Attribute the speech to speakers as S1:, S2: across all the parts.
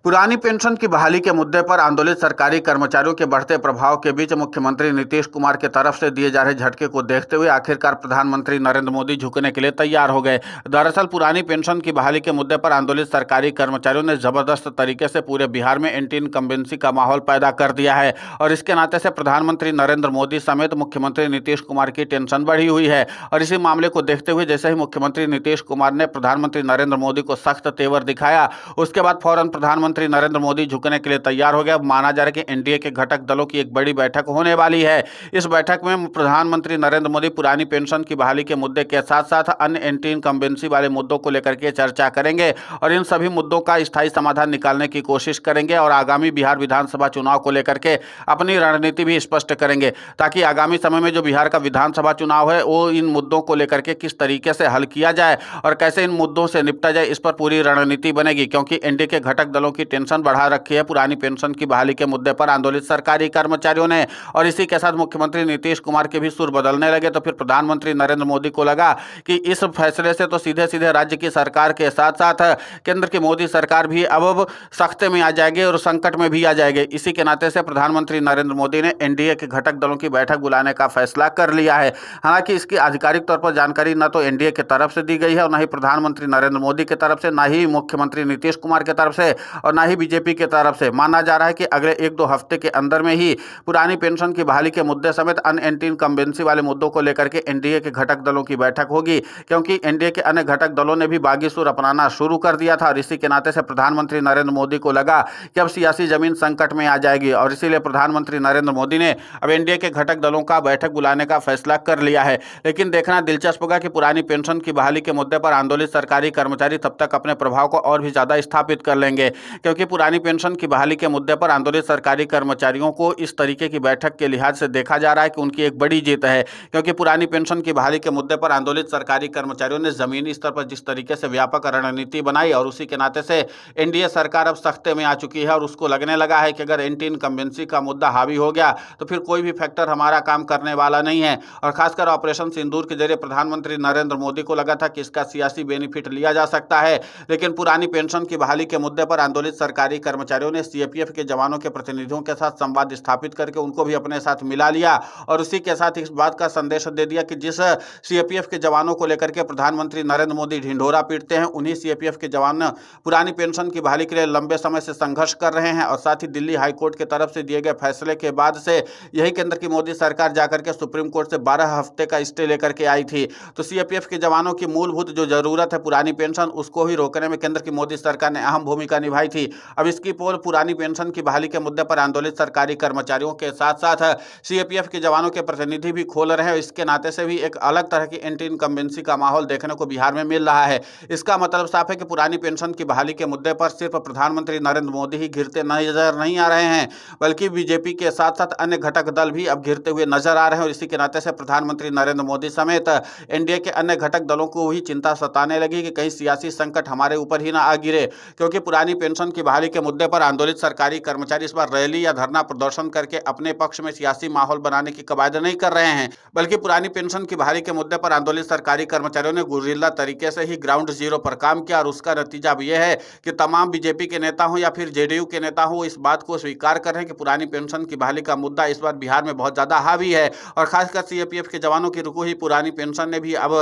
S1: पुरानी पेंशन की बहाली के मुद्दे पर आंदोलित सरकारी कर्मचारियों के बढ़ते प्रभाव के बीच मुख्यमंत्री नीतीश कुमार की तरफ से दिए जा रहे झटके को देखते हुए आखिरकार प्रधानमंत्री नरेंद्र मोदी झुकने के लिए तैयार हो गए। दरअसल पुरानी पेंशन की बहाली के मुद्दे पर आंदोलित सरकारी कर्मचारियों ने जबरदस्त तरीके से पूरे बिहार में एंटी इनकम्बेंसी का माहौल पैदा कर दिया है और इसके नाते से प्रधानमंत्री नरेंद्र मोदी समेत मुख्यमंत्री नीतीश कुमार की टेंशन बढ़ी हुई है। और इसी मामले को देखते हुए जैसे ही मुख्यमंत्री नीतीश कुमार ने प्रधानमंत्री नरेंद्र मोदी को सख्त तेवर दिखाया, उसके बाद फौरन प्रधानमंत्री नरेंद्र मोदी झुकने के लिए तैयार हो गया। माना जा रहा है कि एनडीए के घटक दलों की एक बड़ी बैठक होने वाली है। इस बैठक में प्रधानमंत्री नरेंद्र मोदी पुरानी पेंशन की बहाली के मुद्दे के साथ साथ अन्य एंटी इनकम्बेंसी वाले मुद्दों को लेकर के चर्चा करेंगे और इन सभी मुद्दों का स्थायी समाधान निकालने की कोशिश करेंगे और आगामी बिहार विधानसभा चुनाव को लेकर के अपनी रणनीति भी स्पष्ट करेंगे, ताकि आगामी समय में जो बिहार का विधानसभा चुनाव है वो इन मुद्दों को लेकर के किस तरीके से हल किया जाए और कैसे इन मुद्दों से निपटा जाए, इस पर पूरी रणनीति बनेगी। क्योंकि एनडीए के घटक दलों की टेंशन बढ़ा रखी है पुरानी पेंशन की बहाली के मुद्दे पर आंदोलित सरकारी कर्मचारियों ने। और इसी के साथ मुख्यमंत्री नीतीश कुमार के भी सुर बदलने लगे। तो फिर प्रधानमंत्री नरेंद्र मोदी को लगा कि इस फैसले से तो सीधे सीधे राज्य की सरकार के साथ साथ केंद्र की मोदी सरकार भी अब सख्ते में आ जाएगी और संकट में भी आ जाएगी। इसी के नाते से प्रधानमंत्री नरेंद्र मोदी ने एनडीए के घटक दलों की बैठक बुलाने का फैसला कर लिया है। हालांकि इसकी आधिकारिक तौर पर जानकारी न तो एनडीए की तरफ से दी गई है और न ही प्रधानमंत्री नरेंद्र मोदी की तरफ से, न ही मुख्यमंत्री नीतीश कुमार की तरफ से और न ही बीजेपी की तरफ से। माना जा रहा है कि अगले 1-2 हफ्ते के अंदर में ही पुरानी पेंशन की बहाली के मुद्दे समेत अन्य एंटी इनकम्बेंसी वाले मुद्दों को लेकर के एनडीए के घटक दलों की बैठक होगी। क्योंकि एनडीए के अन्य घटक दलों ने भी बागी सुर अपनाना शुरू कर दिया था और इसी के नाते से प्रधानमंत्री नरेंद्र मोदी को लगा कि अब सियासी जमीन संकट में आ जाएगी और इसीलिए प्रधानमंत्री नरेंद्र मोदी ने अब एनडीए के घटक दलों का बैठक बुलाने का फैसला कर लिया है। लेकिन देखना दिलचस्प होगा कि पुरानी पेंशन की बहाली के मुद्दे पर आंदोलित सरकारी कर्मचारी तब तक अपने प्रभाव को और भी ज्यादा स्थापित कर लेंगे। क्योंकि पुरानी पेंशन की बहाली के मुद्दे पर आंदोलित सरकारी कर्मचारियों को इस तरीके की बैठक के लिहाज से देखा जा रहा है कि उनकी एक बड़ी जीत है। क्योंकि पुरानी पेंशन की बहाली के मुद्दे पर आंदोलित सरकारी कर्मचारियों ने जमीनी स्तर पर जिस तरीके से व्यापक रणनीति बनाई और उसी के नाते से एनडीए सरकार अब सख्ते में आ चुकी है और उसको लगने लगा है कि अगर एंटी इनकम्बेंसी का मुद्दा हावी हो गया तो फिर कोई भी फैक्टर हमारा काम करने वाला नहीं है। और खासकर ऑपरेशन सिंदूर के जरिए प्रधानमंत्री नरेंद्र मोदी को लगा था कि इसका सियासी बेनिफिट लिया जा सकता है। लेकिन पुरानी पेंशन की बहाली के मुद्दे पर आंदोलित सरकारी कर्मचारियों ने सीएपीएफ के जवानों के प्रतिनिधियों के साथ संवाद स्थापित करके उनको भी अपने साथ मिला लिया और उसी के साथ इस बात का संदेश दे दिया कि जिस सीएपीएफ के जवानों को लेकर के प्रधानमंत्री नरेंद्र मोदी ढिंढोरा पीटते हैं, उन्हीं सीएपीएफ के जवान पुरानी पेंशन की बहाली के लिए लंबे समय से संघर्ष कर रहे हैं। और साथ ही दिल्ली हाईकोर्ट की तरफ से दिए गए फैसले के बाद से यही केंद्र की मोदी सरकार जाकर के सुप्रीम कोर्ट से 12 हफ्ते का स्टे लेकर के आई थी। तो सीएपीएफ के जवानों की मूलभूत जो जरूरत है पुरानी पेंशन, उसको ही रोकने में केंद्र की मोदी सरकार ने अहम भूमिका निभाई थी। अब इसकी पोल पुरानी पेंशन की बहाली के मुद्दे पर आंदोलित सरकारी कर्मचारियों के साथ साथ सीएपीएफ के जवानों के प्रतिनिधि भी खोल रहे हैं। इसके नाते से भी एक अलग तरह की एंटी इनकम्बेंसी का माहौल देखने को बिहार में मिल रहा है। इसका मतलब साफ है कि पुरानी पेंशन की बहाली के मुद्दे पर सिर्फ प्रधानमंत्री नरेंद्र मोदी ही घिरते नजर नहीं आ रहे हैं, बल्कि बीजेपी के साथ साथ अन्य घटक दल भी अब घिरते हुए नजर आ रहे हैं। और इसी के नाते से प्रधानमंत्री नरेंद्र मोदी समेत एनडीए के अन्य घटक दलों को भी चिंता सताने लगी कि कहीं सियासी संकट हमारे ऊपर ही ना आ गिरे। क्योंकि पुरानी पेंशन की बहाली के मुद्दे पर आंदोलित सरकारी कर्मचारी इस बार रैली या धरना प्रदर्शन करके अपने पक्ष में सियासी माहौल बनाने की कवायद नहीं कर रहे हैं, बल्कि पुरानी पेंशन की बहाली के मुद्दे पर आंदोलित सरकारी कर्मचारियों ने गुरिल्ला तरीके से ही ग्राउंड जीरो पर काम किया। और उसका नतीजा अब यह है कि तमाम बीजेपी के नेता हो या फिर जेडीयू के नेता हो इस बात को स्वीकार कर रहे हैं कि पुरानी पेंशन की बहाली का मुद्दा इस बार बिहार में बहुत ज्यादा हावी है। और खासकर सीएपीएफ के जवानों की रुकू ही पुरानी पेंशन ने भी अब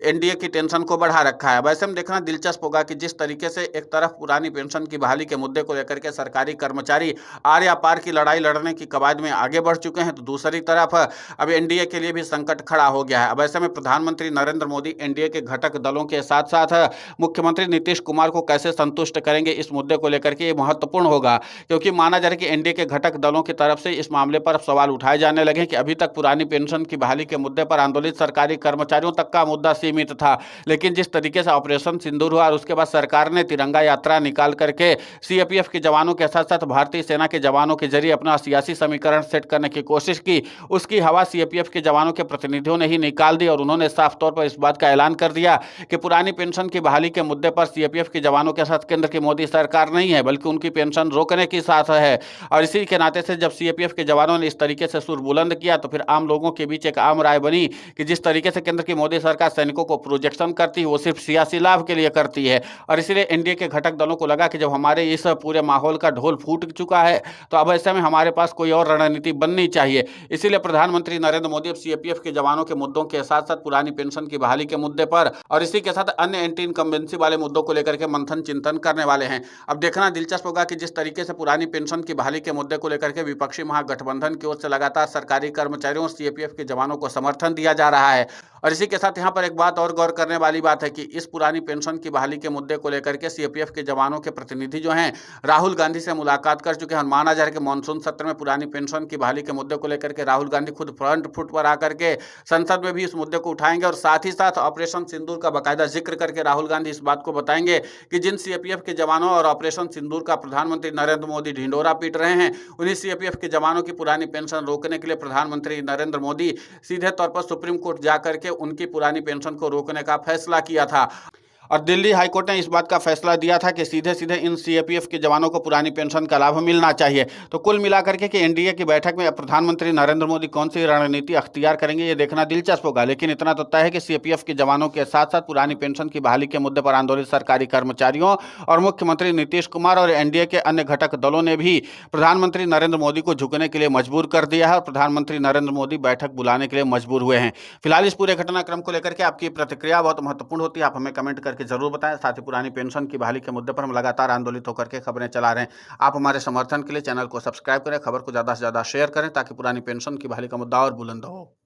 S1: एनडीए की टेंशन को बढ़ा रखा है। वैसे में देखना दिलचस्प होगा कि जिस तरीके से एक तरफ पुरानी पेंशन की बहाली के मुद्दे को लेकर के सरकारी कर्मचारी आर या पार की लड़ाई लड़ने की कवायद में आगे बढ़ चुके हैं, तो दूसरी तरफ अब एनडीए के लिए भी संकट खड़ा हो गया है। अब ऐसे में प्रधानमंत्री नरेंद्र मोदी एनडीए के घटक दलों के साथ साथ मुख्यमंत्री नीतीश कुमार को कैसे संतुष्ट करेंगे, इस मुद्दे को लेकर के ये महत्वपूर्ण होगा। क्योंकि माना जा रहा है कि एनडीए के घटक दलों की तरफ से इस मामले पर सवाल उठाए जाने लगे कि अभी तक पुरानी पेंशन की बहाली के मुद्दे पर आंदोलित सरकारी कर्मचारियों तक का मुद्दा सीमित था, लेकिन जिस तरीके से ऑपरेशन सिंदूर हुआ और उसके बाद सरकार ने तिरंगा यात्रा निकाल करके सीएपीएफ के जवानों के साथ साथ भारतीय सेना के जवानों के जरिए अपना सियासी समीकरण सेट करने की कोशिश की, उसकी हवा सीएपीएफ के जवानों के प्रतिनिधियों ने ही निकाल दी और उन्होंने साफ तौर पर इस बात का ऐलान कर दिया कि पुरानी पेंशन की बहाली के मुद्दे पर सीएपीएफ के जवानों के साथ केंद्र की मोदी सरकार नहीं है, बल्कि उनकी पेंशन रोकने की साथ है। और इसी के नाते से जब सीएपीएफ के जवानों ने इस तरीके से सुर बुलंद किया तो फिर आम लोगों के बीच एक आम राय बनी कि जिस तरीके से केंद्र की मोदी सरकार सैनिकों को प्रोजेक्शन करती है वो सिर्फ सियासी लाभ के लिए करती है। और इसीलिए एनडीए के घटक दलों को लगा कि जब हमारे हमारे इस पूरे माहौल का ढोल फूट चुका है। तो अब ऐसे में हमारे पास कोई और रणनीति बननी चाहिए। इसीलिए प्रधानमंत्री नरेंद्र मोदी अब सीएपीएफ के जवानों के मुद्दों के साथ साथ पुरानी पेंशन की बहाली के मुद्दे पर और इसी के साथ अन्य एंटी इनकम्बेंसी वाले मुद्दों को लेकर के मंथन चिंतन करने वाले हैं। अब देखना दिलचस्प होगा कि जिस तरीके से पुरानी पेंशन की बहाली के मुद्दे को लेकर के विपक्षी महागठबंधन की ओर से लगातार सरकारी कर्मचारियों और सीएपीएफ के जवानों को समर्थन दिया जा रहा है। और इसी के साथ यहाँ पर एक बात और गौर करने वाली बात है कि इस पुरानी पेंशन की बहाली के मुद्दे को लेकर के सीएपीएफ के जवानों के प्रतिनिधि जो हैं राहुल गांधी से मुलाकात कर चुके हैं। माना जा रहा है कि मानसून सत्र में पुरानी पेंशन की बहाली के मुद्दे को लेकर के राहुल गांधी खुद फ्रंट फुट पर आकर के संसद में भी इस मुद्दे को उठाएंगे और साथ ही साथ ऑपरेशन सिंदूर का बाकायदा जिक्र करके राहुल गांधी इस बात को बताएंगे कि जिन सीएपीएफ के जवानों और ऑपरेशन सिंदूर का प्रधानमंत्री नरेंद्र मोदी ढिंडोरा पीट रहे हैं, उन्हीं सीएपीएफ के जवानों की पुरानी पेंशन रोकने के लिए प्रधानमंत्री नरेंद्र मोदी सीधे तौर पर सुप्रीम कोर्ट जाकर के उनकी पुरानी पेंशन को रोकने का फैसला किया था। और दिल्ली हाईकोर्ट ने इस बात का फैसला दिया था कि सीधे सीधे इन सीएपीएफ के जवानों को पुरानी पेंशन का लाभ मिलना चाहिए। तो कुल मिलाकर के कि एनडीए की बैठक में प्रधानमंत्री नरेंद्र मोदी कौन सी रणनीति अख्तियार करेंगे, ये देखना दिलचस्प होगा। लेकिन इतना तो तय है कि सीएपीएफ के जवानों के साथ साथ पुरानी पेंशन की बहाली के मुद्दे पर आंदोलित सरकारी कर्मचारियों और मुख्यमंत्री नीतीश कुमार और एनडीए के अन्य घटक दलों ने भी प्रधानमंत्री नरेंद्र मोदी को झुकने के लिए मजबूर कर दिया है और प्रधानमंत्री नरेंद्र मोदी बैठक बुलाने के लिए मजबूर हुए हैं। फिलहाल इस पूरे घटनाक्रम को लेकर के आपकी प्रतिक्रिया बहुत महत्वपूर्ण होती है, आप हमें कमेंट करके जरूर बताएं। साथ ही पुरानी पेंशन की बहाली के मुद्दे पर हम लगातार आंदोलित होकर के खबरें चला रहे हैं। आप हमारे समर्थन के लिए चैनल को सब्सक्राइब करें, खबर को ज़्यादा से ज़्यादा शेयर करें ताकि पुरानी पेंशन की बहाली का मुद्दा और बुलंद हो।